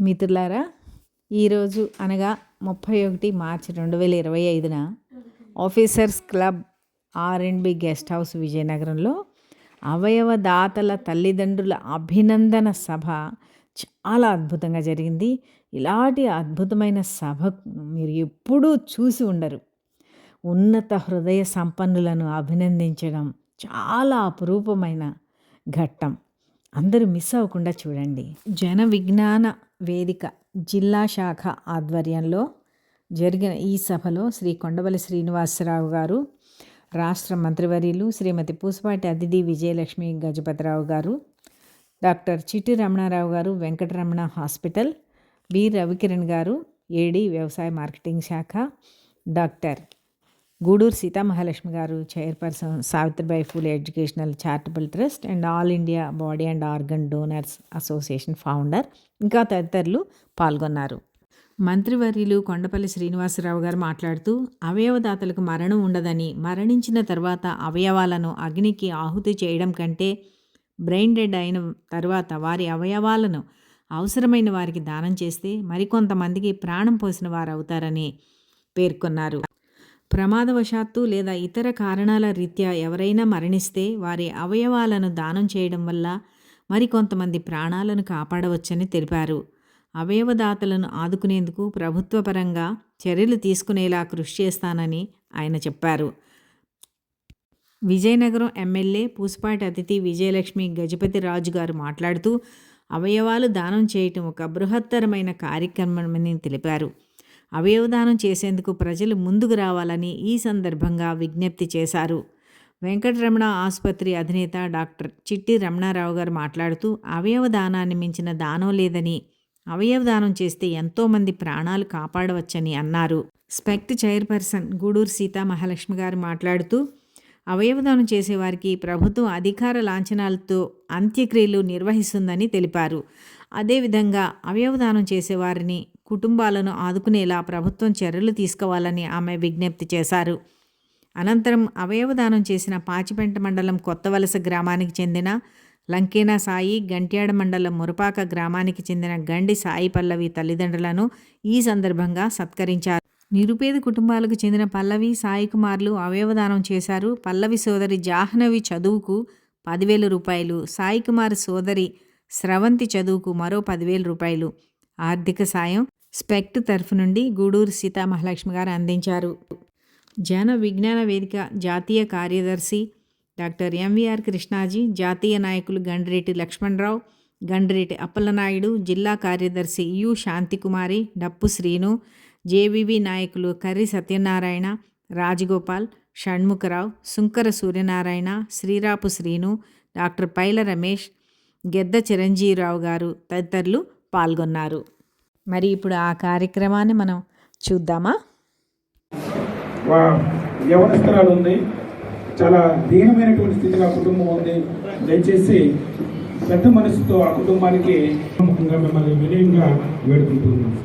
మిత్రులారా, ఈరోజు అనగా 31 మార్చి 2025న officers club R&B guest house విజయనగరంలో అవయవదాతల తల్లిదండ్రుల అభినందన సభ చాలా అద్భుతంగా జరిగింది. ఇలాంటి అద్భుతమైన సభ మీరు ఎప్పుడూ చూసి ఉండరు. ఉన్నత హృదయ సంపన్నులను అభినందించడం చాలా అపురూపమైన ఘట్టం. అందరూ మిస్ అవ్వకుండా చూడండి. జన విజ్ఞాన వేదిక జిల్లా శాఖ ఆధ్వర్యంలో జరిగిన ఈ సభలో శ్రీ కొండవల్లి శ్రీనివాసరావు గారు, రాష్ట్ర మంత్రివర్యులు శ్రీమతి పూసపాటి అదితి విజయలక్ష్మి గజపతిరావు గారు, డాక్టర్ చిట్టి రమణారావు గారు, వెంకటరమణ హాస్పిటల్, బి రవికిరణ్ గారు, ఏడి వ్యవసాయ మార్కెటింగ్ శాఖ, డాక్టర్ గూడూరు సీతామహాలక్ష్మి గారు, chairperson Savitribai Phule educational charitable trust and all India body and organ donors association founder, ఇంకా తదితరులు పాల్గొన్నారు. మంత్రివర్యులు కొండపల్లి శ్రీనివాసరావు గారు మాట్లాడుతూ, అవయవదాతలకు మరణం ఉండదని, మరణించిన తర్వాత అవయవాలను అగ్నికి ఆహుతి చేయడం కంటే బ్రెయిన్ డెడ్ అయిన తర్వాత వారి అవయవాలను అవసరమైన వారికి దానం చేస్తే మరికొంతమందికి ప్రాణం పోసిన వారు అవుతారని పేర్కొన్నారు. ప్రమాదవశాత్తు లేదా ఇతర కారణాల రీత్యా ఎవరైనా మరణిస్తే వారి అవయవాలను దానం చేయడం వల్ల మరికొంతమంది ప్రాణాలను కాపాడవచ్చని తెలిపారు. అవయవదాతలను ఆదుకునేందుకు ప్రభుత్వ పరంగా చర్యలు తీసుకునేలా కృషి చేస్తానని ఆయన చెప్పారు. విజయనగరం ఎమ్మెల్యే పూసపాటి అతిథి విజయలక్ష్మి గజపతి రాజు గారు మాట్లాడుతూ, అవయవాలు దానం చేయటం ఒక బృహత్తరమైన కార్యక్రమమని తెలిపారు. అవయవదానం చేసేందుకు ప్రజలు ముందుకు రావాలని ఈ సందర్భంగా విజ్ఞప్తి చేశారు. వెంకటరమణ ఆసుపత్రి అధినేత డాక్టర్ చిట్టి రమణారావు గారు మాట్లాడుతూ, అవయవదానాన్ని మించిన దానం లేదని, అవయవదానం చేస్తే ఎంతోమంది ప్రాణాలు కాపాడవచ్చని అన్నారు. స్పెక్ట్ చైర్పర్సన్ గూడూరు సీతామహాలక్ష్మి గారు మాట్లాడుతూ, అవయవదానం చేసేవారికి ప్రభుత్వం అధికార లాంఛనాలతో అంత్యక్రియలు నిర్వహిస్తుందని తెలిపారు. అదేవిధంగా అవయవదానం చేసేవారిని కుటుంబాలను ఆదుకునేలా ప్రభుత్వం చర్యలు తీసుకోవాలని ఆమె విజ్ఞప్తి చేశారు. అనంతరం అవయవదానం చేసిన పాచిపెంట మండలం కొత్తవలస గ్రామానికి చెందిన లంకేనా సాయి, గంట్యాడ మండలం మురపాక గ్రామానికి చెందిన గండి సాయి పల్లవి తల్లిదండ్రులను ఈ సందర్భంగా సత్కరించారు. నిరుపేద కుటుంబాలకు చెందిన పల్లవి, సాయి కుమార్లు అవయవదానం చేశారు. పల్లవి సోదరి జాహ్నవి చదువుకు 10,000 రూపాయలు, సాయి కుమార్ సోదరి స్రవంతి చదువుకు మరో 10,000 రూపాయలు ఆర్థిక సాయం స్పెక్ట్ తరఫు నుండి గూడూరు సీతామహాలక్ష్మి గారు అందించారు. జన విజ్ఞాన వేదిక జాతీయ కార్యదర్శి డాక్టర్ ఎంవీఆర్ కృష్ణాజీ, జాతీయ నాయకులు గండ్రేటి లక్ష్మణరావు, గండ్రేటి అప్పలనాయుడు, జిల్లా కార్యదర్శి యు శాంతికుమారి, డప్పు శ్రీను, జేవీవి నాయకులు కర్రి సత్యనారాయణ, రాజగోపాల్, షణ్ముఖరావు, సుంకర సూర్యనారాయణ, శ్రీరాపు శ్రీను, డాక్టర్ పైల రమేష్, గెద్ద చిరంజీవిరావు గారు తదితరులు పాల్గొన్నారు. మరి ఇప్పుడు ఆ కార్యక్రమాన్ని మనం చూద్దామా? యవనస్తరాలు ఉంది, చాలా దీనమైనటువంటి స్థితిలో ఆ కుటుంబం ఉంది. దయచేసి పెద్ద మనసుతో ఆ కుటుంబానికి ముఖ్యంగా మిమ్మల్ని వినయంగా వేడుకుంటున్నాం.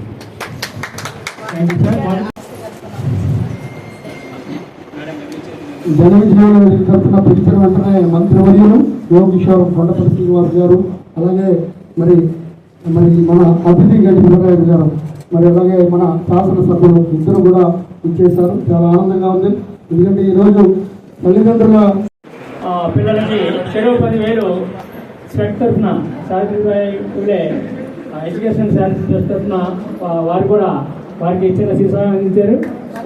జన విజ్ఞాన వేదిక తరఫున పిలిచిన వెంటనే మంత్రివర్యులు యోగేశ్వరం కొండపల్లి శ్రీనివాస్ గారు, అలాగే మరి మన అతిథి గజపతిరావు గారు, మరి అలాగే మన శాసనసభ్యులు ఇద్దరు కూడా ఇచ్చేశారు. చాలా ఆనందంగా ఉంది. ఎందుకంటే ఈరోజు తల్లిదండ్రుల పిల్లలకి చెరువు 10,000 స్పెక్ట్ తరఫున సావిత్రిబాయి ఫూలే ఎడ్యుకేషన్ ట్రస్ట్ తరఫున వారు కూడా వారికి ఇచ్చిన శిశువు అందించారు.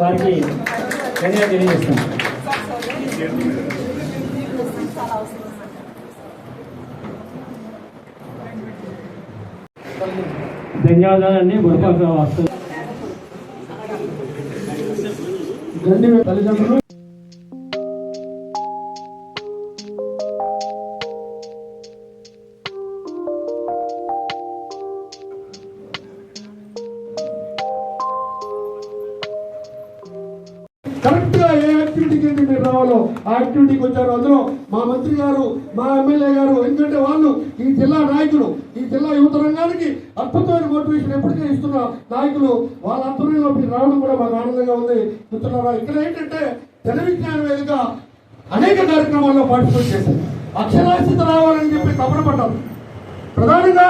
వారికి ధన్యవాదాలు తెలియజేస్తాం. ధన్యవాదాలండి. మురపాక వస్తుంది తల్లిదండ్రులు కరెక్ట్గా ఏ యాక్టివిటీకి మీరు రావాలో ఆ యాక్టివిటీకి వచ్చారు. అందులో మా మంత్రి గారు, మా ఎమ్మెల్యే గారు, ఎందుకంటే వాళ్ళు ఈ జిల్లా నాయకులు, ఈ జిల్లా యువత రంగానికి అద్భుతమైన మోటివేషన్ ఎప్పటికే ఇస్తున్న నాయకులు, వాళ్ళ ఆధ్వర్యంలో మీరు రావడం కూడా మాకు ఆనందంగా ఉంది. మిత్రులారా, ఇక్కడ ఏంటంటే జన విజ్ఞాన వేదిక అనేక కార్యక్రమాల్లో పార్టిసిపేట్ చేశారు. అక్షరాస్యత రావాలని చెప్పి తపన పడ్డారు. ప్రధానంగా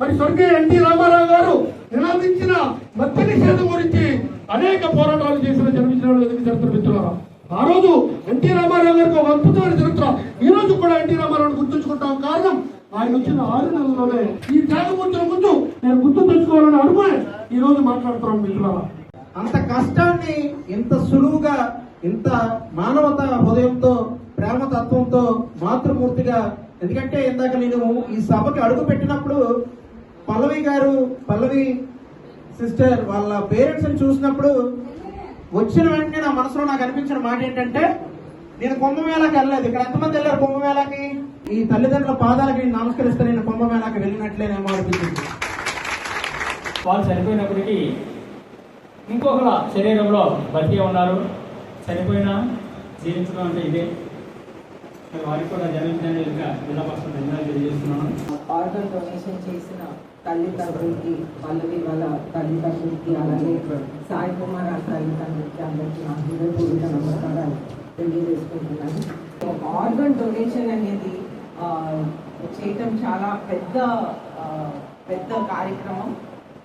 మరి స్వర్గీయ ఎన్టీ రామారావు గారు నినాదించిన మద్య నిషేధం గురించి అనేక పోరాటాలు చేసిన జన్మించిన చరిత్ర మిత్రులారా. ఆ రోజు ఎన్టీ రామారావు గారికి ఒక అద్భుతమైన చరిత్ర. ఈ రోజు కూడా ఎన్టీ రామారావుని గుర్తుంచుకుంటాం. కారణం ఆయన వచ్చిన 6 నెలల్లోనే ఈ త్యాగమూర్తుల ముందు నేను గుర్తు తెచ్చుకోవాలని అనుకునే ఈ రోజు మాట్లాడుతున్నాం మిత్రులారా. అంత కష్టాన్ని ఇంత సులువుగా, ఇంత మానవత హృదయంతో, ప్రేమతత్వంతో, మాతృమూర్తిగా, ఎందుకంటే ఇందాక నేను ఈ సభకి అడుగు పెట్టినప్పుడు పల్లవి సిస్టర్ వాళ్ళ పేరెంట్స్ ని చూసినప్పుడు వచ్చిన వెంటనే నా మనసులో నాకు అనిపించిన మాట ఏంటంటే, నేను కుంభమేళాకి వెళ్ళలేదు. ఇక్కడ ఎంతమంది వెళ్ళారు కుంభమేళాకి? ఈ తల్లిదండ్రుల పాదాలకి నేను నమస్కరిస్తే నేను కుంభమేళాకి వెళ్ళినట్లేనేమో అనిపించింది. వాళ్ళు చనిపోయినప్పటికీ ఇంకొకల శరీరంలో బతికే ఉన్నారు. చనిపోయినా జీవించడం అంటే ఇదే. వారికి కూడా జన్మించడానికి ఇంకా జిల్లా పరిషత్ ధన్యవాదాలు తెలియజేస్తున్నాను. ఆర్గన్ డొనేషన్ చేసిన తల్లిదండ్రులకి, పల్లవి వాళ్ళ తల్లిదండ్రులకి, అలాగే సాయి కుమార్ ఆ తల్లిదండ్రులకి అందరికీ నా హృదయపూర్వక నమస్కారాలు తెలియజేసుకుంటున్నాను. ఆర్గన్ డొనేషన్ అనేది చేయటం చాలా పెద్ద కార్యక్రమం.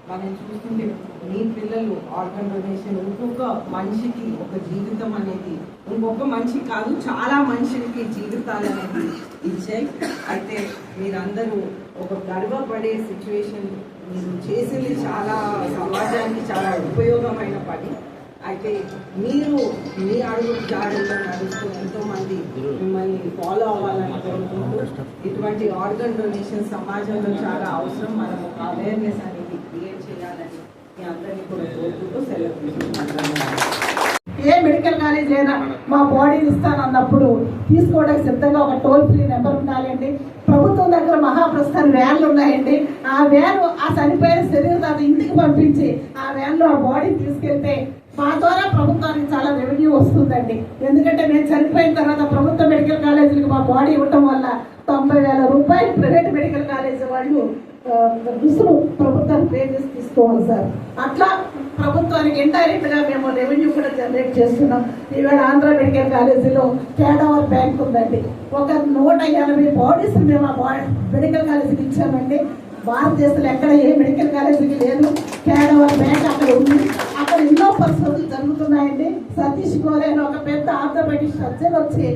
మనం చూస్తుంటే మీ పిల్లలు ఆర్గన్ డొనేషన్ ఇంకొక మనిషికి ఒక జీవితం అనేది, ఇంకొక మనిషి కాదు చాలా మనుషులకి జీవితాలు అనేది ఇచ్చాయి. అయితే మీరందరూ ఒక గర్వపడే సిచ్యువేషన్ మీరు చేసింది చాలా సమాజానికి చాలా ఉపయోగమైన పని. అయితే మీరు మీ అడుగు జాడల్లో నడుస్తూ ఎంతోమంది మిమ్మల్ని ఫాలో అవ్వాలని కోరుకుంటూ, ఇటువంటి ఆర్గన్ డొనేషన్ సమాజంలో చాలా అవసరం. మనం ఒక అవేర్నెస్ అనేది క్రియేట్ చేయాలని మీ అందరినీ కూడా కోరుకుంటూ సెలవు తీసుకుంటున్నాను. ఏ మెడికల్ కాలేజ్ అయినా మా బాడీని ఇస్తానన్నప్పుడు తీసుకోవడానికి సిద్ధంగా ఒక టోల్ ఫ్రీ నెంబర్ ఉండాలండి. ప్రభుత్వం దగ్గర మహాప్రస్థాన వ్యాన్లు ఉన్నాయండి. ఆ వ్యాన్ ఆ చనిపోయిన శరీరం ఇంటికి పంపించి ఆ వ్యాన్లో ఆ బాడీని తీసుకెళ్తే మా ద్వారా ప్రభుత్వానికి చాలా రెవెన్యూ వస్తుందండి. ఎందుకంటే మేము చనిపోయిన తర్వాత ప్రభుత్వ మెడికల్ కాలేజీలకు మా బాడీ ఇవ్వటం వల్ల 90,000 రూపాయలు ప్రైవేట్ మెడికల్ కాలేజీ వాళ్ళు రుసుము ప్రభుత్వానికి పే చేసి తీసుకోవాలి సార్. అట్లా ప్రభుత్వానికి ఇండైరెక్ట్ గా మేము రెవెన్యూ కూడా జనరేట్ చేస్తున్నాం. ఈవేళ ఆంధ్ర మెడికల్ కాలేజీలో కేడవర్ బ్యాంక్ ఉందండి. ఒక 180 బాడీస్ మేము ఆ మెడికల్ కాలేజీకి ఇచ్చామండి. భారతదేశంలో ఎక్కడ ఏ మెడికల్ కాలేజీకి లేదు. కేడవర్ బ్యాంక్ అక్కడ ఉంది. అక్కడ ఎన్నో పరిస్థితులు జరుగుతున్నాయండి. సతీష్ గోరే అని ఒక పెద్ద ఆర్థోపెడిక్ సర్జన్ వచ్చి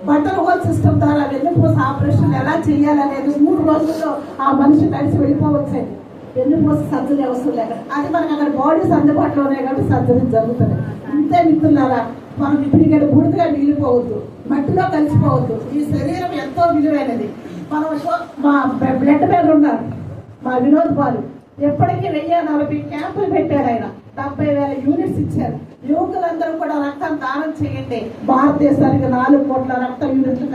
బటన్ హోల్ సిస్టమ్ ద్వారా వెన్నుపూస ఆపరేషన్ ఎలా చేయాలనేది 3 రోజుల్లో ఆ మనిషి కలిసి వెళ్ళిపోవచ్చండి. వెన్నుపూస సర్జరీ అవసరం లేక అది మనకు అక్కడ బాడీస్ అందుబాటులో ఉన్నాయి కాబట్టి సర్జరీ జరుగుతుంది. అంతే మిత్రులారా, మనం ఇప్పటికే బూడిదగా మిగిలిపోవద్దు, మట్టిలో కలిసిపోవద్దు. ఈ శరీరం ఎంతో విలువైనది. మనం మా బ్లడ్ మీద ఉన్నారు మా వినోద్ బాలు ఎప్పటికీ 1040 క్యాంపులు పెట్టాడు. ఆయన 70,000 యూనిట్స్ ఇచ్చారు. యువకులందరూ కూడా రక్తం దానం చేయండి. భారతదేశానికి 4 కోట్ల రక్త యూనిట్లు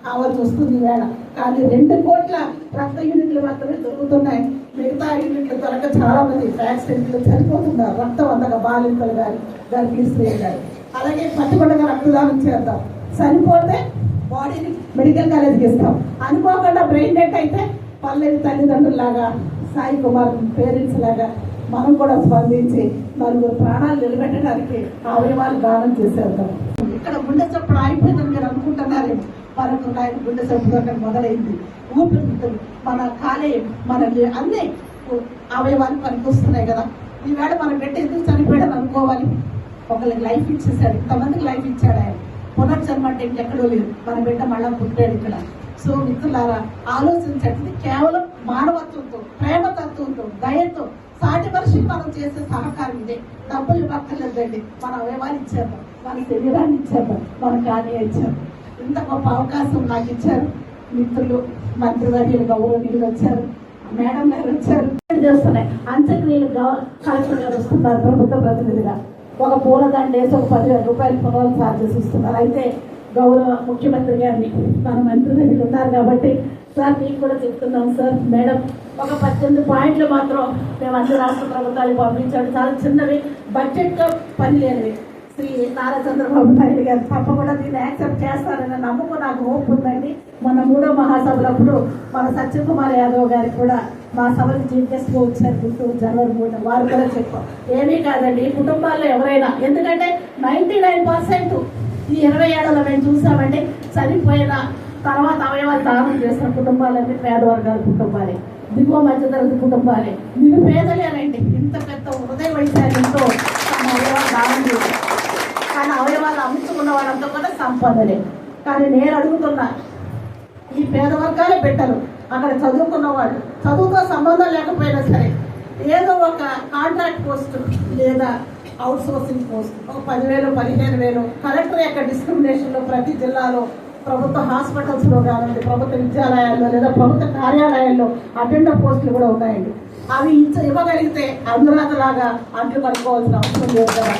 కావాల్సి వస్తుంది వేళ. కానీ 2 కోట్ల రక్త యూనిట్లు మాత్రమే దొరుకుతున్నాయి. మిగతా యూనిట్లు దొరక చాలా మంది యాక్సిడెంట్లు చనిపోతున్నారు. రక్తం అందక బాలింతలు కానీ గర్భిణీ స్త్రీలు కానీ. అలాగే పట్టుబడిగా రక్తదానం చేద్దాం. చనిపోతే బాడీని మెడికల్ కాలేజీకి ఇస్తాం. అనుకోకుండా బ్రెయిన్ డెత్ అయితే పల్లెవి తల్లిదండ్రులాగా, సాయి కుమార్ పేరెంట్స్ లాగా మనం కూడా స్పందించి 4 ప్రాణాలు నిలబెట్టడానికి అవయవాలు దానం చేసేద్దాం. ఇక్కడ గుండె చప్పుడు ఆగిపోయిందని మీరు అనుకుంటున్నారే, మనకు ఆయన గుండె చప్పుడు అక్కడ మొదలైంది. ఊపిరితిత్తులు, మన కాలేయం, మన అన్ని అవయవాలు పనికొస్తున్నాయి కదా. ఈవేళ మన బిడ్డ ఎందుకు చనిపోయాడని అనుకోవాలి. ఒకరికి లైఫ్ ఇచ్చేసాడు, ఇంతమందికి లైఫ్ ఇచ్చాడు ఆయన. పునర్జన్మ అంటే ఇంకెక్కడో లేదు. మన బిడ్డ మళ్ళా పుట్టాడు ఇక్కడ. సో మిత్రులారా, ఆలోచించండి. కేవలం మానవత్వంతో, ప్రేమతత్వంతో, దయతో సాటి మనిషికి మనం చేసే సహకారం ఇదే. డబ్బులు పక్కలేదండి. మన అవయవాలు ఇచ్చేద్దాం, మన శరీరాన్ని ఇచ్చేద్దాం, మన కార్యం ఇచ్చారు. ఇంత గొప్ప అవకాశం నాకు ఇచ్చారు మిత్రులు, మంత్రివర్యులు, గౌరవనీయులు వచ్చారు, మేడం గారు వచ్చారు. చేస్తున్నాయి అంత్యక్రియలు కలెక్టర్ గారు వస్తున్నారు ప్రభుత్వ ప్రతినిధిగా. ఒక పూలదండ వేసి ఒక 10,000 రూపాయలు పునరాలు ఛార్జెస్ ఇస్తున్నారు. అయితే గౌరవ ముఖ్యమంత్రి గారిని మన మంత్రి దగ్గర ఉన్నారు కాబట్టి సార్ మీకు కూడా చెప్తున్నాం సార్. మేడం ఒక 18 పాయింట్లు మాత్రం మేము అన్ని రాష్ట్ర ప్రభుత్వాలు పంపించాడు. చాలా చిన్నవి, బడ్జెట్తో పని లేనివి. శ్రీ నారా చంద్రబాబు నాయుడు గారు తప్పకుండా దీన్ని యాక్సెప్ట్ చేస్తారని నమ్మకం నాకు హోప్ ఉందండి. మన 3వ మహాసభలప్పుడు మన సత్యకుమార్ యాదవ్ గారికి కూడా మా సభకి చీఫ్ గెస్ట్గా వచ్చారు గుంటూరు జనవరి 3. వారు కూడా చెప్పాం ఏమీ కాదండి ఈ కుటుంబాల్లో ఎవరైనా, ఎందుకంటే 99% ఈ 20 ఏళ్లలో మేము చూసామండి చనిపోయిన తర్వాత అవయవాలు దానం చేసిన కుటుంబాలన్నీ పేదవర్గాల కుటుంబాలే. దిగువ మధ్యతరగతి కుటుంబాలే, నిరుపేదలేనండి. ఇంత పెద్ద హృదయ వైశాల్యంతో తమ అవయవాలు దానం చేశారు. కానీ అవయవాలు అమ్ముకున్న వాళ్ళంతా కూడా సంపదలే. కానీ నేను అడుగుతున్నా, ఈ పేద వర్గాలే పెట్టరు. అక్కడ చదువుకున్న వాళ్ళు, చదువుతో సంబంధం లేకపోయినా సరే ఏదో ఒక కాంట్రాక్ట్ పోస్ట్ లేదా అవుట్ సోర్సింగ్ పోస్ట్, ఒక 10,000 15,000 కలెక్టర్ యొక్క డిస్క్రిమినేషన్లో ప్రతి జిల్లాలో ప్రభుత్వ హాస్పిటల్స్లో కానివ్వండి, ప్రభుత్వ విద్యాలయాల్లో లేదా ప్రభుత్వ కార్యాలయాల్లో అటెండర్ పోస్టులు కూడా ఉన్నాయండి. అవి ఇవ్వగలిగితే అనురాధలాగా అంట్లు కనుక్కోవాల్సిన అవసరం లేదు కదా.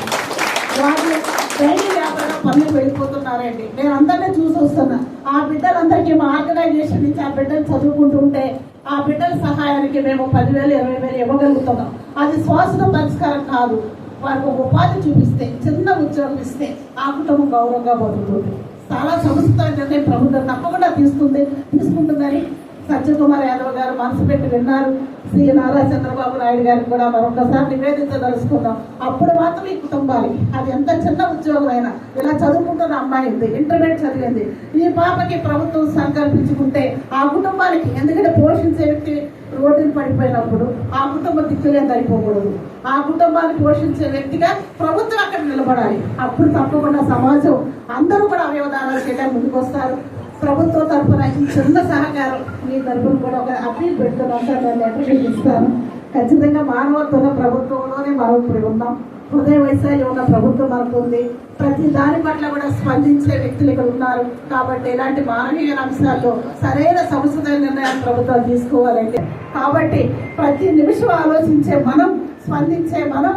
వాళ్ళు డైలీ వ్యాపారం పనులు వెళ్ళిపోతున్నారండి. నేను అందరినీ చూసి వస్తున్నా. ఆ బిడ్డలందరికీ మా ఆర్గనైజేషన్ నుంచి ఆ బిడ్డలు చదువుకుంటుంటే ఆ బిడ్డల సహాయానికి మేము 10,000 20,000 ఇవ్వగలుగుతున్నాం. అది శాశ్వత పరిష్కారం కాదు. వారికి ఒక ఉపాధి చూపిస్తే, చిన్న ఉద్యోగం ఇస్తే ఆ కుటుంబం గౌరవంగా బతుకుతుంది. చాలా సంస్థ నిర్ణయం ప్రభుత్వం తప్పకుండా తీసుకుంటుందని సత్యకుమార్ యాదవ్ గారు మనసు పెట్టి విన్నారు. శ్రీ నారా చంద్రబాబు నాయుడు గారికి కూడా మరొకసారి నివేదించదలుచుకుందాం. అప్పుడు మాత్రం ఈ కుటుంబానికి, అది ఎంత చిన్న ఉద్యోగమైనా, ఇలా చదువుకుంటున్న అమ్మాయి ఉంది, ఇంటర్మీడియట్ చదివింది, ఈ పాపకి ప్రభుత్వం సంకల్పించుకుంటే ఆ కుటుంబానికి, ఎందుకంటే పోషించే వ్యక్తి రోడ్డుని పడిపోయినప్పుడు ఆ కుటుంబం దిక్కులేదు అయిపోకూడదు. ఆ కుటుంబాన్ని పోషించే వ్యక్తిగా ప్రభుత్వం అక్కడ నిలబడాలి. అప్పుడు తప్పకుండా సమాజం అందరూ కూడా అవయవదానాలు చేయడానికి ముందుకు వస్తారు. ప్రభుత్వం తరఫున ఈ చిన్న సహకారం మీ తరఫున కూడా ఒక అప్పీల్ పెడుతున్నాను సార్. నేను లెటర్ ఇస్తాను. ఖచ్చితంగా మానవత్వ ప్రభుత్వంలోనే మనం ఇప్పుడు ఉన్నాం. హృదయ వైశాల్యం ఉన్న ప్రభుత్వం మనకు ఉంది. ప్రతి దాని పట్ల కూడా స్పందించే వ్యక్తులు ఇక్కడ ఉన్నారు. కాబట్టి ఇలాంటి మానవీయ అంశాల్లో సరైన సంస్థల నిర్ణయాలు ప్రభుత్వాలు తీసుకోవాలంటే, కాబట్టి ప్రతి నిమిషం ఆలోచించే మనం, స్పందించే మనం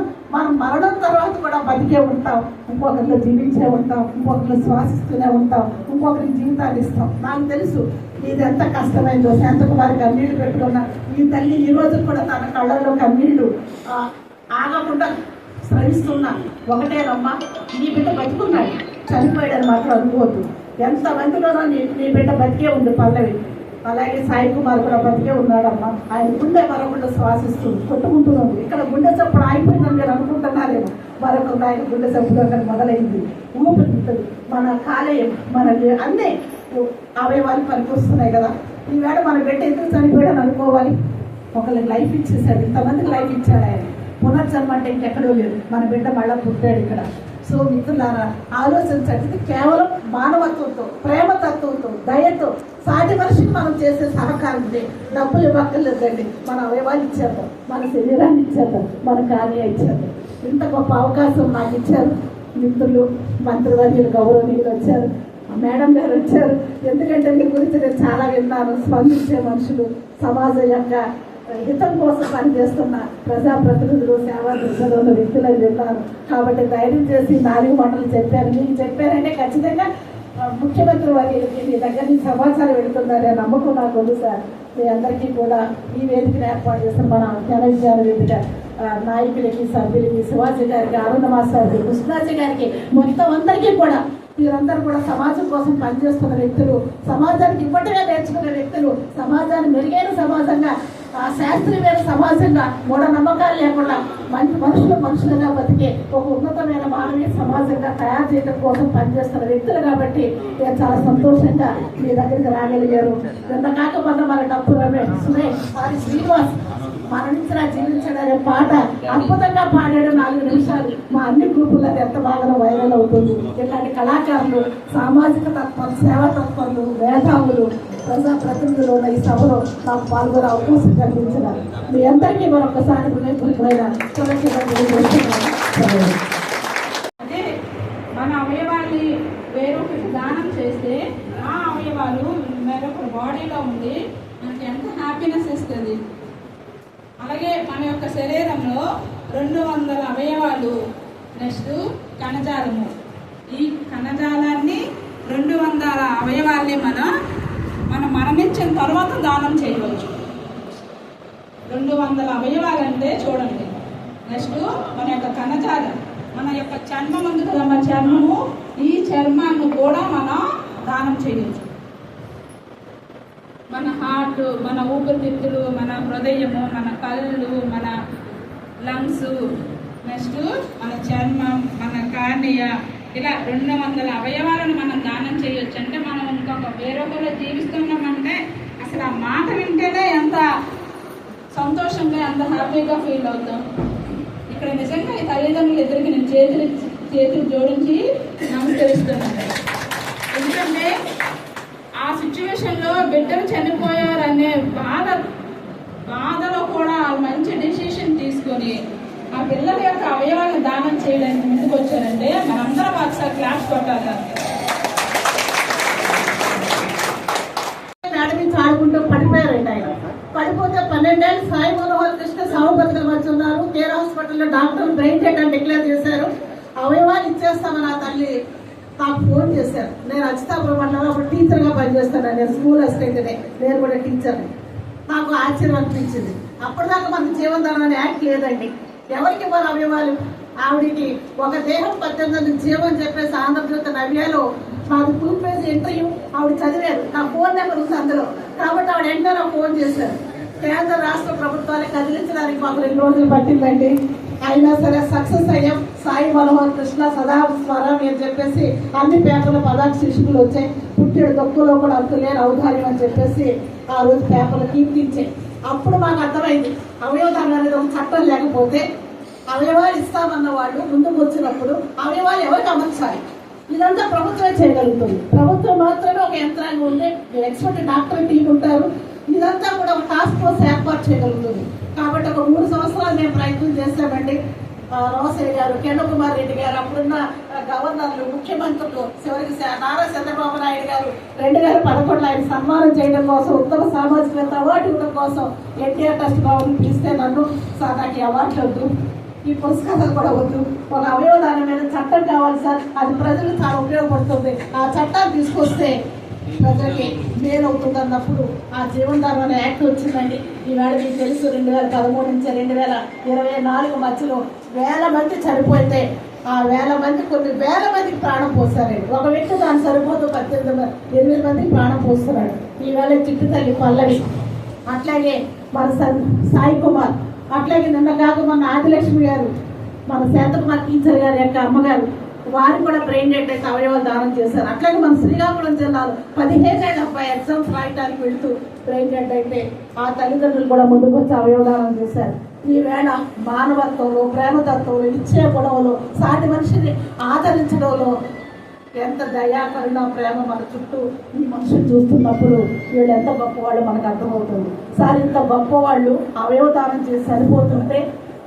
మరణం తర్వాత కూడా బతికే ఉంటాం, ఇంకొకరిలో జీవించే ఉంటాం, ఇంకొకరిలో శ్వాసిస్తూనే ఉంటాం, ఇంకొకరికి జీవితాలు ఇస్తాం. నాకు తెలుసు ఇది ఎంత కష్టమైందో. శాంతకుమారి కన్నీళ్లు పెట్టుకున్న ఈ తల్లి ఈ రోజు కూడా తన కళ్ళల్లో కన్నీళ్లు ఆగకుండా శ్రమిస్తున్నా. ఒకటేనమ్మా, నీ బిడ్డ బతుకున్నాడు, చనిపోయాడని మాత్రం అనుకోవద్దు. ఎంతమందిలోనో నీ బిడ్డ బతికే ఉంది పల్లవి. అలాగే సాయి కుమార్ కూడా బతికే ఉన్నాడమ్మా. ఆయన గుండె మరొకటి శ్వాసిస్తుంది, కొట్టుకుంటున్నాడు. ఇక్కడ గుండె చప్పుడు ఆగిపోయిందని మీరు అనుకుంటున్నారేమో. మరొక ఆయన గుండె చప్పుడు అక్కడ మొదలైంది. ఊపిరితిత్తులు, మన కాలేయం, మన అన్నీ అవయవాలు పనికొస్తున్నాయి కదా. ఈవేళ మన బిడ్డ ఎందుకు చనిపోయాడని అనుకోవాలి. ఒకరికి లైఫ్ ఇచ్చేసాడు, ఇంతమందికి లైఫ్ ఇచ్చాడు ఆయన. పునర్జన్మ అంటే ఇంకెక్కడో లేదు. మన బిడ్డ మళ్ళా పుట్టాడు ఇక్కడ. సో మిత్రులారా, ఆలోచించండి. కేవలం మానవత్వంతో, ప్రేమతత్వంతో, దయతో సాటి మనిషికి మనం చేసే సహకారం ఇదే. డబ్బులు ఇవ్వక్కర్లేదండి. మన అవయవాలు ఇచ్చేద్దాం, మన శరీరాన్ని ఇచ్చేద్దాం, మన కార్యం ఇచ్చేద్దాం. ఇంత గొప్ప అవకాశం నాకు ఇచ్చారు మిత్రులు, మంత్రివర్యులు, గౌరవనీయులు వచ్చారు, మేడం గారు వచ్చారు. ఎందుకంటే మీ గురించి నేను చాలా విన్నాను. స్పందించే మనుషులు, సమాజం యొక్క హితం కోసం పనిచేస్తున్న ప్రజాప్రతినిధులు, సేవా దృష్టిలో ఉన్న వ్యక్తులను విన్నాను. కాబట్టి ధైర్యం చేసి 4 మాటలు చెప్పారు. మీకు చెప్పారంటే ఖచ్చితంగా ముఖ్యమంత్రి వారికి మీ దగ్గర నుంచి సమాచారం వెళుతుందనే నమ్మకం నాకు ఉంది సార్. మీ అందరికీ కూడా ఈ వేదికను ఏర్పాటు చేసిన మన ఘనవిజయాల వేదిక నాయకులకి, సభ్యులకి, శివాజీ గారికి, ఆనంద మాస్టర్కి, కృష్ణాజీ గారికి, మొత్తం అందరికీ కూడా, మీరందరూ కూడా సమాజం కోసం పనిచేస్తున్న వ్యక్తులు, సమాజానికి ఇప్పటిగా నేర్చుకునే వ్యక్తులు, సమాజాన్ని మెరుగైన సమాజంగా, శాస్త్రీయమైన సమాజంగా, మూఢనమ్మకాలు లేకుండా మంచి మనుషులుగా బతికే ఒక ఉన్నతమైన మానవీయ సమాజంగా తయారు చేయడం కోసం పనిచేస్తున్న వ్యక్తులు. కాబట్టి నేను చాలా సంతోషంగా మీ దగ్గరికి రాగలిగారు. నిన్న కాక మన డప్పు రమేష్, సురేష్, శ్రీనివాస్ మరణించిన జీవించడనే పాట అద్భుతంగా పాడాడు. 4 నిమిషాలు మా అన్ని గ్రూపుల్లో ఎంత బాగా వైరల్ అవుతుంది. ఇలాంటి కళాకారులు, సామాజిక తత్వాలు, సేవా తత్వాలు, మేధావులు, ప్రజాప్రతినిధులు ఉన్న ఈ సభలో నాకు పాల్గొనే అవకాశం కల్పించినారు. మీ అందరికీ మరొకసారి అదే మన అవయవాన్ని వేరొకరికి దానం చేస్తే ఆ అవయవాలు వేరొకరి బాడీలో ఉండి మనకి ఎంత హ్యాపీనెస్ ఇస్తుంది. అలాగే మన యొక్క శరీరంలో 200 అవయవాలు, నెక్స్ట్ కణజాలము. ఈ కణజాలాన్ని 200 అవయవాల్ని మనం మరణించిన తర్వాత దానం చేయవచ్చు. 200 అవయవాలంటే చూడండి. నెక్స్ట్ మన యొక్క కణజాలం, మన యొక్క చర్మం ఉంది కదా, మన చర్మము, ఈ చర్మాన్ని కూడా మనం దానం చేయవచ్చు. మన హార్ట్, మన ఊపిరితిత్తులు, మన హృదయము, మన కళ్ళు, మన లంగ్స్, నెక్స్ట్ మన చర్మం, మన కార్నియా, ఇలా 200 అవయవాలను మనం దానం చేయొచ్చు. అంటే మనం ఇంకొక వేరొకరు జీవిస్తున్నామంటే అసలు ఆ మాట వింటేనే ఎంత సంతోషంగా అంత హ్యాపీగా ఫీల్ అవుతాం. ఇక్కడ నిజంగా ఈ తల్లిదండ్రులు ఇద్దరికి నేను చేతులు జోడించి నమస్కరిస్తున్నాను. ఎందుకంటే ఆ సిచ్యువేషన్లో బిడ్డలు చనిపోయారనే బాధలో కూడా మంచి డెసిషన్ తీసుకొని ఆ పిల్లల యొక్క అవయవాలను దానం చేయడానికి ముందుకు వచ్చారంటే మనందరం ఒకసారి క్లాస్ కొట్టాలి. నుంచి ఆడుకుంటూ పడిపోయారండి. ఆయన పడిపోతే 12 ఏళ్ళు సాయి మనోహర్ కృష్ణ సాగు బతుకలు వచ్చి ఉన్నారు. కేర్ హాస్పిటల్లో డాక్టర్లు బ్రెయిన్ డెడ్ అని డిక్లేర్ చేశారు. అవయవాలు ఇచ్చేస్తామని ఆ తల్లి నాకు ఫోన్ చేశారు. నేను అచ్చితాపురం మండలంలో అప్పుడు టీచర్గా పనిచేస్తాను. నేను స్కూల్ అసిస్టెంట్నే, నేను కూడా టీచర్ని. నాకు ఆశ్చర్యం అనిపించింది. అప్పటిదాకా మనకు జీవనధారణ అనే యాక్ట్ లేదండి. ఎవరికి ఇవ్వాలి అవయవాలు? ఆవిడికి ఒక దేహం 18 జీవం చెప్పేసి ఆంధ్రజ్యోతి నవ్యాలో మాది ఫుల్ పేజ్ ఇంటర్వ్యూ ఆవిడ చదివారు. నా ఫోన్ నెంబర్ ఉంది అందులో. కాబట్టి ఆవిడ వెంటనే నాకు ఫోన్ చేశారు. కేంద్ర రాష్ట్ర ప్రభుత్వాన్ని కదిలించడానికి మాకు 2 రోజులు పట్టిందండి. అయినా సరే సక్సెస్ అయ్యాం. సాయి మనోహర్ కృష్ణ సదా స్మరామి అని చెప్పేసి అన్ని పేపర్ల పదార్థ శిశువులు వచ్చాయి. పుట్టేడు దొక్కులో కూడా అంతులేని ఔదార్యం అని చెప్పేసి ఆ రోజు పేపర్లు కీర్తించాయి. అప్పుడు మాకు అర్థమైంది అవయవదానం అనేది ఒక చట్టం లేకపోతే అవయవాలు ఇస్తామన్న వాళ్ళు ముందుకు వచ్చినప్పుడు అవయవాలు ఎవరికి అమర్చాలి? ఇదంతా ప్రభుత్వమే చేయగలుగుతుంది. ప్రభుత్వం మాత్రమే ఒక యంత్రాంగం ఉంది, ఎక్స్పర్ట్ డాక్టర్ టీం ఉంటారు. ఇదంతా కూడా ఒక టాస్క్ ఫోర్స్ ఏర్పాటు చేయగలుగుతుంది. కాబట్టి ఒక 3 సంవత్సరాలు మేము ప్రయత్నం చేశామండి. రోసయ్య గారు, కిరణ్ కుమార్ రెడ్డి గారు, అప్పుడున్న గవర్నర్లు, ముఖ్యమంత్రులు, చివరికి నారా చంద్రబాబు నాయుడు గారు 2011 ఆయన సన్మానం చేయడం కోసం, ఉత్తమ సామాజిక అవార్డు ఇవ్వడం కోసం ఎన్టీఆర్ ట్రస్ట్ బాబుని పిలిస్తే నన్ను సార్ నాకు ఈ అవార్డు వద్దు, ఈ పురస్కారాలు కూడా వద్దు, ఒక అవయవదానం మీద చట్టం కావాలి సార్, అది ప్రజలకు చాలా ఉపయోగపడుతుంది, ఆ చట్టాన్ని తీసుకొస్తే ప్రజలకి మేలు అవుతుంది అన్నప్పుడు ఆ జీవనధారణ అనే యాక్ట్ వచ్చిందండి. ఈవేళ మీకు తెలుసు 2013 నుంచి 2024 మధ్యలో 1000 మంది చనిపోతే ఆ 1000 మంది కొన్ని 1000 మందికి ప్రాణం పోస్తారండి. ఒక వ్యక్తి దాన్ని సరిపోతూ 8 మందికి ప్రాణం పోస్తున్నాడు. ఈవేళ చిట్టు తల్లి పల్లవి, అట్లాగే మన సాయి కుమార్, అట్లాగే నిన్న కాక మన ఆదిలక్ష్మి గారు, మన శాంతకుమార్ టీచర్ గారి యొక్క అమ్మగారు, వారికి కూడా బ్రెయిన్ డెడ్ అయితే అవయవాలు దానం చేశారు. అట్లాగే మన శ్రీకాకుళం జిల్లాలో 15 ఏళ్ళ అబ్బాయి ఎగ్జామ్స్ రాయడానికి వెళ్తూ బ్రెయిన్ డెడ్ అయితే ఆ తల్లిదండ్రులు కూడా ముందుకు వచ్చి అవయవదానం చేశారు. ఈవేళ మానవత్వంలో, ప్రేమతత్వంలో, ఇచ్చే గుణంలో, సాటి మనిషిని ఆదరించడంలో ఎంత దయా కరుణ ప్రేమ మన చుట్టూ ఈ మనుషులు చూస్తున్నప్పుడు వీళ్ళు ఎంత గొప్పవాళ్ళు మనకు అర్థమవుతుంది. సార్ ఇంత గొప్పవాళ్ళు అవయవదానం చేసి సరిపోతుంటే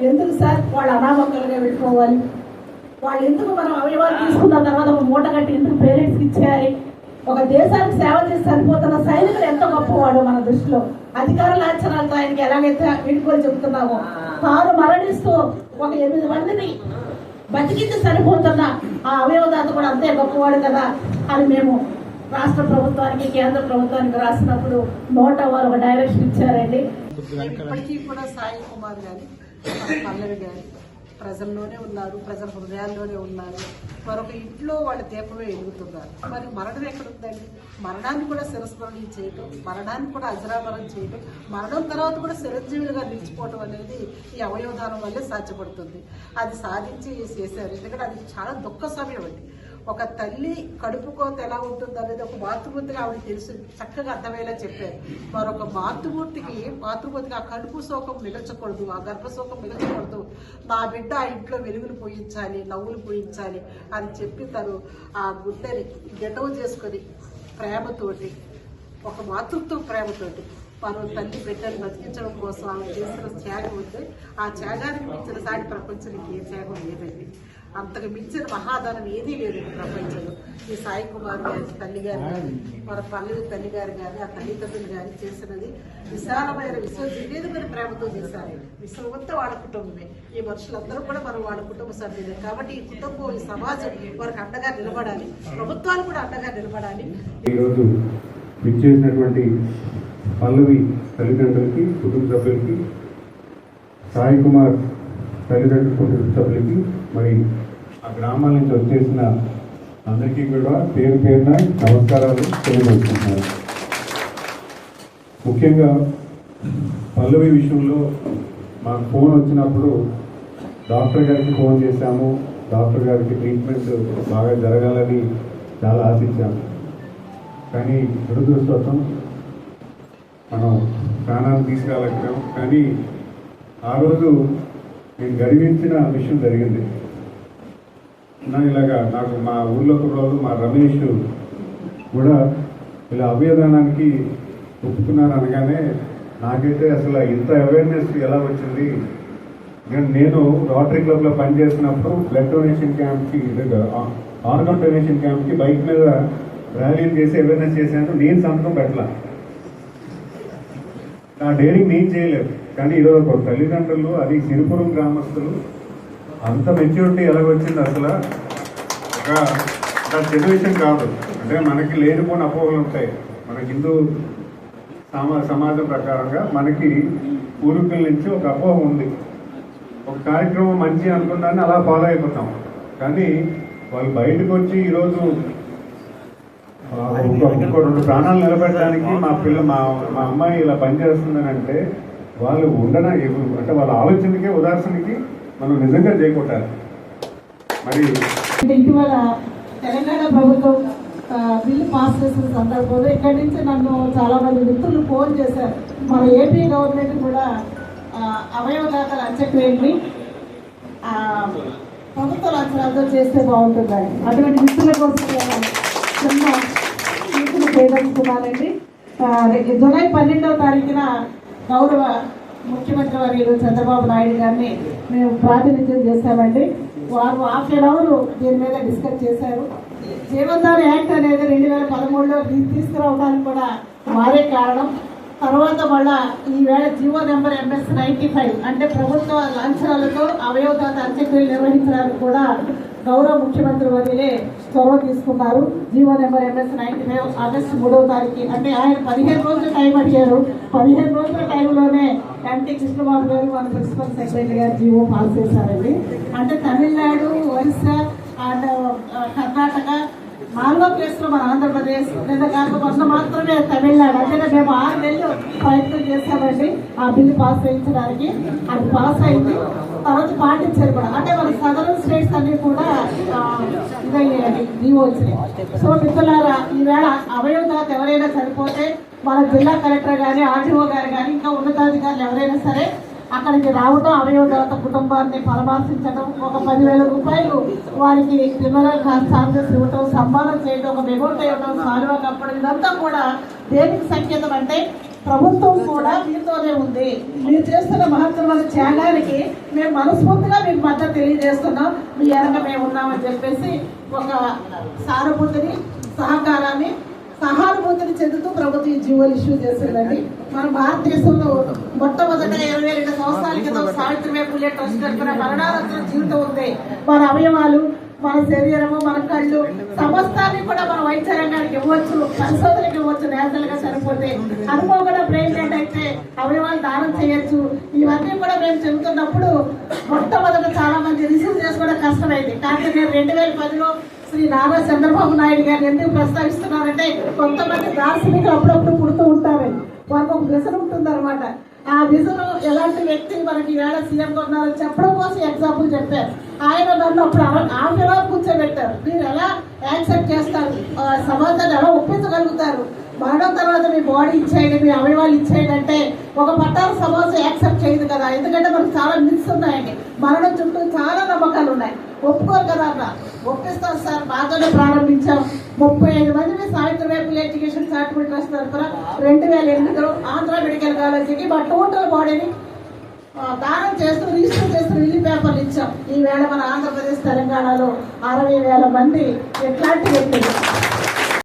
ఎందుకు సార్ వాళ్ళు అనామకులుగా వెళ్ళిపోవాలి? వాళ్ళు ఎందుకు మనం అవయవాలు తీసుకున్న తర్వాత ఒక మూట కట్టి ఎందుకు పేరెంట్స్కి ఇచ్చేయాలి? ఒక దేశానికి సేవ చేసి సరిపోతున్న సైనికులు ఎంత గొప్పవాడు మన దృష్టిలో. అధికార లాంఛనాలతో ఆయనకి ఎలాగైతే వీడుకోలు చెబుతున్నామో, తాను మరణిస్తూ ఒక 8 మందిని బతికించి సరిపోతున్న ఆ అవయవదాత కూడా అంతే గొప్పవాడు కదా అని మేము రాష్ట్ర ప్రభుత్వానికి, కేంద్ర ప్రభుత్వానికి రాసినప్పుడు నోట వారు ఒక డైరెక్షన్ ఇచ్చారండి. ఇప్పటికీ కూడా సాయి కుమార్ గారి, పల్లవి గారి ప్రజల్లోనే ఉన్నారు, ప్రజల హృదయాల్లోనే ఉన్నారు. మరొక ఇంట్లో వాళ్ళ దీపమే ఎదుగుతున్నారు. మరి మరణం ఎక్కడుందండి? మరణాన్ని కూడా శిరస్మరణం చేయటం, మరణాన్ని కూడా అజరామరం చేయటం, మరణం తర్వాత కూడా చిరంజీవులుగా నిలిచిపోవటం అనేది ఈ అవయవదానం వల్లే సాధ్యపడుతుంది. అది సాధించి చేశారు. ఎందుకంటే అది చాలా దుఃఖ సమయం అండి. ఒక తల్లి కడుపు కోత ఎలా ఉంటుంది అనేది ఒక మాతృమూర్తిగా ఆవిడ తెలుసు, చక్కగా అర్థమయ్యేలా చెప్పారు. మరొక మాతృమూర్తికి ఆ కడుపు శోకం మిగల్చకూడదు, ఆ గర్భశోకం మిగల్చకూడదు, నా బిడ్డ ఆ ఇంట్లో వెలుగులు పోయించాలి, నవ్వులు పోయించాలి అని చెప్పి తను ఆ గుడ్డని గెటవు చేసుకొని ప్రేమతోటి, ఒక మాతృత్వ ప్రేమతోటి మరో తల్లి బిడ్డను బతికించడం కోసం ఆమె చేసిన త్యాగం ఉంది. ఆ త్యాగానికి మించిన సాటి ప్రపంచానికి ఏ త్యాగం లేదండి. అంతకు మించిన మహాదానం ఏదీ లేదు ప్రపంచంలో. ఈ సాయి కుమార్ గారి తల్లి గారు కానీ, మన పల్లవి తల్లి గారు కానీ, ఆ తల్లిదండ్రులు కానీ చేసినది విశాలమైన విశ్వవిధమైన ప్రేమతో చేశారు. విశ్వమంతా వాళ్ళ కుటుంబమే. ఈ మనుషులందరూ కూడా మనం వాళ్ళ కుటుంబ సభ్యులే. కాబట్టి ఈ కుటుంబం, ఈ సమాజం వారికి అండగా నిలబడాలి, ప్రభుత్వాలు కూడా అండగా నిలబడాలి. ఈరోజు విచ్చేసినటువంటి పల్లవి తల్లిదండ్రులకి, కుటుంబ సభ్యులకి, సాయి కుమార్ తల్లిదండ్రుల కుటుంబ సభ్యులకి, మరి ఆ గ్రామాల నుంచి వచ్చేసిన అందరికీ కూడా పేరు పేరున నమస్కారాలు తెలియజేస్తున్నాను. ముఖ్యంగా పల్లవి విషయంలో మాకు ఫోన్ వచ్చినప్పుడు డాక్టర్ గారికి ఫోన్ చేశాము. డాక్టర్ గారికి ట్రీట్మెంట్ బాగా జరగాలని చాలా ఆశించాము. కానీ దురదృష్టవశాత్తు మనం ప్రాణాన్ని తీసుకురాలేకపోయాం. కానీ ఆ రోజు నేను గర్వించిన విషయం జరిగింది. ఇలాగా నాకు మా ఊళ్ళో వాళ్ళు మా రమేష్ కూడా ఇలా అవయదానానికి ఒప్పుకున్నారు అనగానే నాకైతే అసలు ఇంత అవేర్నెస్ ఎలా వచ్చింది. నేను రోటరీ క్లబ్లో పనిచేసినప్పుడు బ్లడ్ డొనేషన్ క్యాంప్కి ఆర్గన్ డొనేషన్ క్యాంప్కి బైక్ మీద ర్యాలీలు చేసి అవేర్నెస్ చేశాను. నేను సంతకం పెట్టాల, నా డైరింగ్ నేను చేయలేదు. కానీ ఈరోజు ఒక తల్లిదండ్రులు, అది సిరిపురం గ్రామస్తులు, అంత మెచ్యూరిటీ ఎలాగొచ్చింది అసలు ఒక చిన్న విషయం కాదు. అంటే మనకి లేనిపోని అపోహలు ఉంటాయి. మన హిందూ సమాజం ప్రకారంగా మనకి పూర్వీకుల నుంచి ఒక అపోహ ఉంది. ఒక కార్యక్రమం మంచి అనుకున్నాన్ని అలా ఫాలో అయిపోతాం. కానీ వాళ్ళు బయటకు వచ్చి ఈరోజు ఇంకో 2 ప్రాణాలు నిలబెట్టడానికి మా అమ్మాయి ఇలా పనిచేస్తుందని అంటే వాళ్ళు అంటే వాళ్ళ ఆలోచనకి ఉదాహరణకి మనం నిజంగా చేయకొట్టాలి. మరి ఇటీవల తెలంగాణ ప్రభుత్వం బిల్లు పాస్ చేసిన సందర్భంలో ఇక్కడి నుంచి నన్ను చాలా మంది మిత్రులు ఫోన్ చేశారు. మన ఏపీ గవర్నమెంట్ కూడా అవయవదాతల అంత్యక్రియల్ని ప్రభుత్వ లక్షణాలతో చేస్తే బాగుంటుందని అటువంటి మిత్రుల కోసం చిన్న మిత్రులు చేయదలుచుకున్నానండి. జూలై 12వ తారీఖున గౌరవ ముఖ్యమంత్రి వర్యులు చంద్రబాబు నాయుడు గారిని మేము ప్రాతినిధ్యం చేశామండి. వారు హాఫ్ అన్ అవర్ దీని మీద డిస్కస్ చేశారు. జీవనధార యాక్ట్ అనేది 2013లో తీసుకురావడానికి కూడా వారే కారణం. తర్వాత మళ్ళా ఈవేళ జీవో నెంబర్ MS 95 అంటే ప్రభుత్వ లాంఛనాలతో అవయవదాత అంత్యక్రియలు నిర్వహించడానికి కూడా గౌరవ ముఖ్యమంత్రి వర్యులే చొరవ తీసుకున్నారు. జీవో నెంబర్ MS 95 ఆగస్టు 3వ తారీఖు అంటే ఆయన 15 రోజులు టైం అడిగారు. 15 రోజుల టైంలోనే MT కృష్ణబాబు గారు మన ప్రిన్సిపల్ సెక్రటరీ గారు జీవో పాస్ చేశారండి. అంటే తమిళనాడు, ఒరిస్సా అండ్ కర్ణాటక 4వ ప్లేస్లో మన ఆంధ్రప్రదేశ్, లేదా కాకపోతే మాత్రమే తమిళనాడు. అంటే మేము 6 నెలలు ప్రయత్నం చేశామండి ఆ బిల్లు పాస్ చేయించడానికి. అది పాస్ అయింది. తర్వాత పాటించారు కూడా. అంటే మన సదరన్ స్టేట్స్ అన్ని కూడా ఇదయ్యాయి, జీవో వచ్చినాయి. సో మిత్రులారా, ఈవేళ అవయవదాత ఎవరైనా చనిపోతే మన జిల్లా కలెక్టర్ కానీ, RDO గారు కానీ, ఇంకా ఉన్నతాధికారులు ఎవరైనా సరే అక్కడికి రావడం, అవయవదాత కుటుంబాన్ని పరామర్శించడం, ఒక 10,000 రూపాయలు వారికి క్రిమినల్ ఛార్జెస్ ఇవ్వటం, సన్మానం చేయడం, ఒక మెమోట్ ఇవ్వడం, సాల్వా కప్పడం, ఇదంతా కూడా దేనికి సంకేతం అంటే ప్రభుత్వం కూడా మీతోనే ఉంది. మీరు చేస్తున్న మహత్తరమైన త్యాగానికి మేము మనస్ఫూర్తిగా మీకు మద్దతు తెలియజేస్తున్నాం. మీ వెనక మేము ఉన్నామని చెప్పేసి ఒక సానుభూతిని, సహకారాన్ని, సహానుభూతిని చెందుతూ ప్రభుత్వం ఈ జీవోలు ఇష్యూ చేసిందండి. మన భారతదేశంలో మొట్టమొదట 22 సంవత్సరాల క్రితం సావిత్రిబాయి పూలే ట్రస్ట్ తరఫున మరణానంతర జీవితం ఉంది. మన అవయవాలు, మన శరీరము, మన కళ్ళు సమస్తాన్ని కూడా మన వైద్య రంగానికి ఇవ్వచ్చు, పరిశోధనకి ఇవ్వచ్చు. నేతలుగా సరిపోతే అనుకోకుండా బ్రెయిన్ డెడ్ అయితే అవయవాలు దానం చేయొచ్చు. ఇవన్నీ కూడా మేము చెబుతున్నప్పుడు మొట్టమొదట చాలా మంది రిసీవ్ చేసుకోవడం కష్టమైంది. కానీ నేను 2010లో శ్రీ నారా చంద్రబాబు నాయుడు గారిని ఎందుకు ప్రస్తావిస్తున్నారంటే కొంతమంది దార్శనికులు అప్పుడప్పుడు పుడుతూ ఉంటారు. వాళ్ళకు ఒక విజన్ ఉంటుంది అనమాట. ఆ విజన్ ఎలాంటి వ్యక్తి మనకి ఈవేళ సీఎంగా ఉన్నారని చెప్పడం కోసం ఎగ్జాంపుల్ చెప్పారు. ఆయన నన్ను అప్పుడు ఆఫీరా కూర్చోబెట్టారు. మీరు ఎలా యాక్సెప్ట్ చేస్తారు, సమాజాన్ని ఎలా ఒప్పించగలుగుతారు, మరణం తర్వాత మీ బాడీ ఇచ్చేయండి, మీ అవయవాలు ఇచ్చేయండి అంటే ఒక పట్టాల సమాజం యాక్సెప్ట్ చేయదు కదా. ఎందుకంటే మనకు చాలా మిత్స్ ఉన్నాయండి. మరణం చుట్టూ చాలా నమ్మకాలు ఉన్నాయి. ఒప్పుకోరు కదా అన్న. ఒప్పిస్తారు సార్, బాగానే ప్రారంభించాం. 35 మంది Savitribai Phule education charitable trust తరఫున 2008లో ఆంధ్ర మెడికల్ కాలేజీకి మా టోటల్ బాడీని దానం చేస్తూ రిజిస్టర్ చేస్తూ రిలీఫ్ పేపర్లు ఇచ్చాం. ఈవేళ మన ఆంధ్రప్రదేశ్, తెలంగాణలో 60,000 మంది ఎట్లాంటి వ్యక్తులు